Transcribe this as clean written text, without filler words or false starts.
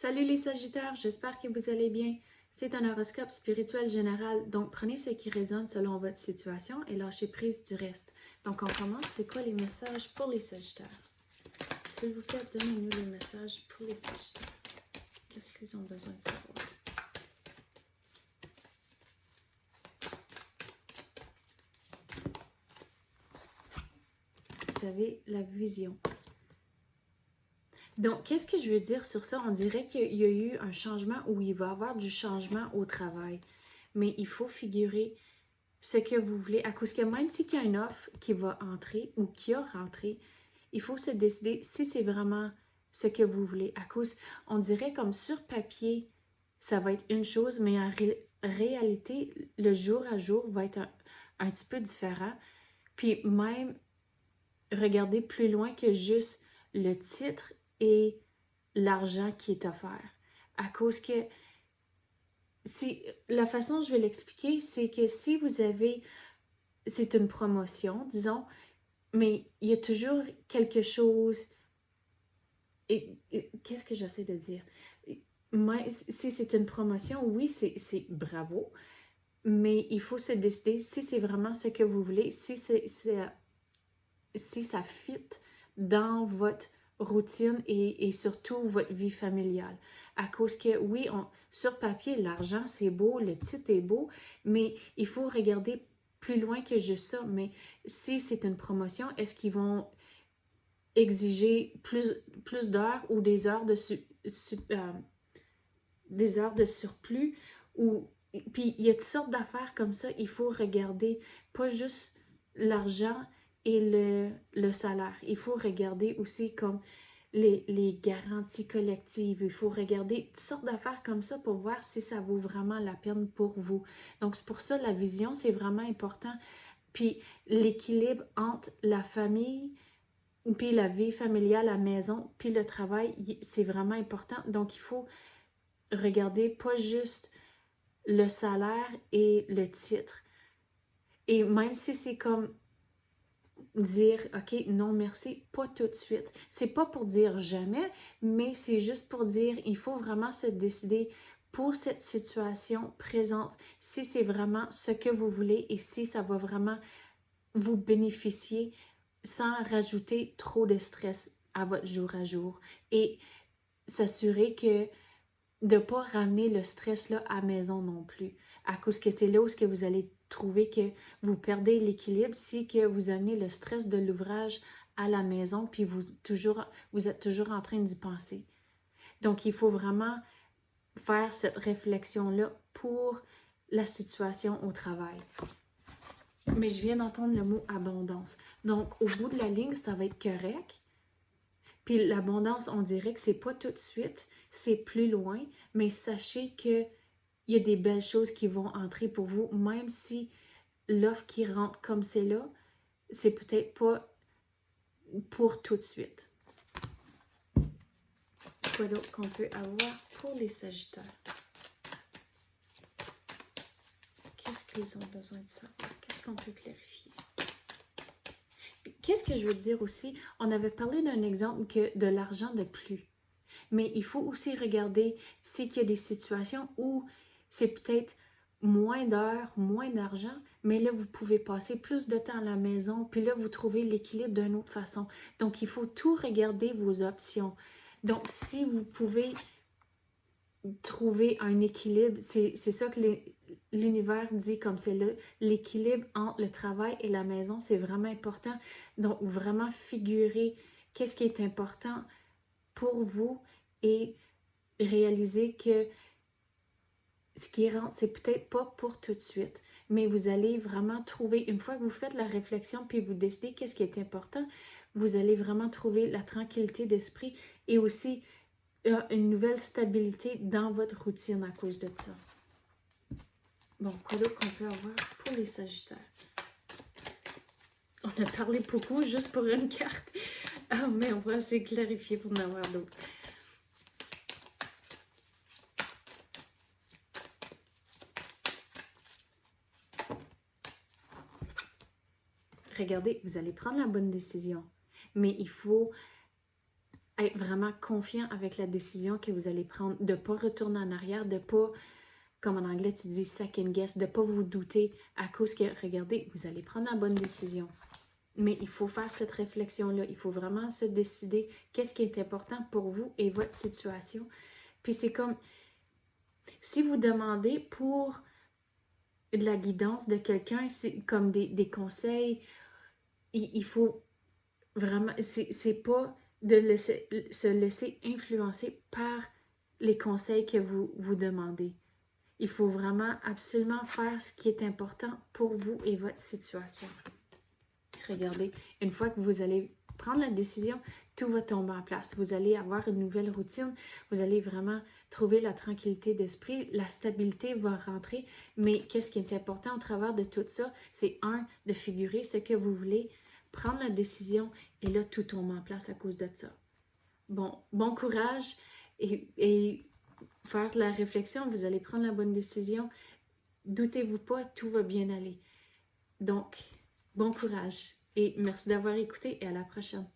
Salut les Sagittaires, j'espère que vous allez bien. C'est un horoscope spirituel général, donc prenez ce qui résonne selon votre situation et lâchez prise du reste. Donc on commence, c'est quoi les messages pour les Sagittaires? S'il vous plaît, donnez-nous les messages pour les Sagittaires. Qu'est-ce qu'ils ont besoin de savoir? Vous avez la vision. Donc, qu'est-ce que je veux dire sur ça? On dirait qu'il y a eu un changement ou il va y avoir du changement au travail. Mais il faut figurer ce que vous voulez. À cause que même s'il y a une offre qui va entrer ou qui a rentré, il faut se décider si c'est vraiment ce que vous voulez. À cause, on dirait comme sur papier, ça va être une chose, mais en réalité, le jour à jour va être un petit peu différent. Puis même, regardez plus loin que juste le titre et l'argent qui est offert. À cause que si la façon dont je vais l'expliquer, c'est que si vous avez, c'est une promotion, disons, mais il y a toujours quelque chose. Et qu'est-ce que j'essaie de dire? Si c'est une promotion, oui, c'est bravo, mais il faut se décider si c'est vraiment ce que vous voulez, si ça fit dans votre routine et surtout votre vie familiale. À cause que, oui, sur papier, l'argent, c'est beau, le titre est beau, mais il faut regarder plus loin que juste ça. Mais si c'est une promotion, est-ce qu'ils vont exiger plus d'heures ou des heures de surplus? Puis il y a toutes sortes d'affaires comme ça. Il faut regarder pas juste l'argent et le salaire. Il faut regarder aussi comme les garanties collectives. Il faut regarder toutes sortes d'affaires comme ça pour voir si ça vaut vraiment la peine pour vous. Donc, c'est pour ça la vision, c'est vraiment important. Puis l'équilibre entre la famille, puis la vie familiale, la maison, puis le travail, c'est vraiment important. Donc, il faut regarder pas juste le salaire et le titre. Et même si c'est comme dire, OK, non, merci, pas tout de suite. C'est pas pour dire jamais, mais c'est juste pour dire, il faut vraiment se décider pour cette situation présente, si c'est vraiment ce que vous voulez et si ça va vraiment vous bénéficier sans rajouter trop de stress à votre jour à jour. Et s'assurer que de ne pas ramener le stress là à la maison non plus. À cause que c'est là où que vous allez trouver que vous perdez l'équilibre si que vous amenez le stress de l'ouvrage à la maison puis vous êtes toujours en train d'y penser. Donc, il faut vraiment faire cette réflexion-là pour la situation au travail. Mais je viens d'entendre le mot abondance. Donc, au bout de la ligne, ça va être correct. Puis l'abondance, on dirait que c'est pas tout de suite, c'est plus loin, mais sachez que il y a des belles choses qui vont entrer pour vous, même si l'offre qui rentre comme c'est là, c'est peut-être pas pour tout de suite. Quoi d'autre qu'on peut avoir pour les Sagittaires? Qu'est-ce qu'ils ont besoin de savoir? Qu'est-ce qu'on peut clarifier? Qu'est-ce que je veux dire aussi? On avait parlé d'un exemple que de l'argent de plus. Mais il faut aussi regarder s'il y a des situations où c'est peut-être moins d'heures, moins d'argent, mais là, vous pouvez passer plus de temps à la maison, puis là, vous trouvez l'équilibre d'une autre façon. Donc, il faut tout regarder vos options. Donc, si vous pouvez trouver un équilibre, c'est ça que l'univers dit comme c'est l'équilibre entre le travail et la maison, c'est vraiment important. Donc, vraiment figurer qu'est-ce qui est important pour vous et réaliser que ce qui rentre, c'est peut-être pas pour tout de suite, mais vous allez vraiment trouver, une fois que vous faites la réflexion puis vous décidez qu'est-ce qui est important, vous allez vraiment trouver la tranquillité d'esprit et aussi une nouvelle stabilité dans votre routine à cause de ça. Bon, quoi d'autre qu'on peut avoir pour les Sagittaires? On a parlé beaucoup juste pour une carte. Ah, mais on va essayer de clarifier pour en avoir d'autres. Regardez, vous allez prendre la bonne décision, mais il faut être vraiment confiant avec la décision que vous allez prendre, de ne pas retourner en arrière, de ne pas, comme en anglais tu dis second guess, de ne pas vous douter à cause que, regardez, vous allez prendre la bonne décision. Mais il faut faire cette réflexion-là. Il faut vraiment se décider qu'est-ce qui est important pour vous et votre situation. Puis c'est comme, si vous demandez pour de la guidance de quelqu'un, c'est comme des conseils, il faut vraiment, c'est pas de se laisser influencer par les conseils que vous demandez. Il faut vraiment absolument faire ce qui est important pour vous et votre situation. Regardez, une fois que vous allez prendre la décision, tout va tomber en place. Vous allez avoir une nouvelle routine, vous allez vraiment trouver la tranquillité d'esprit, la stabilité va rentrer, mais qu'est-ce qui est important au travers de tout ça? C'est de figurer ce que vous voulez, prendre la décision, et là, tout tombe en place à cause de ça. Bon courage et faire la réflexion, vous allez prendre la bonne décision. Doutez-vous pas, tout va bien aller. Donc, bon courage et merci d'avoir écouté et à la prochaine.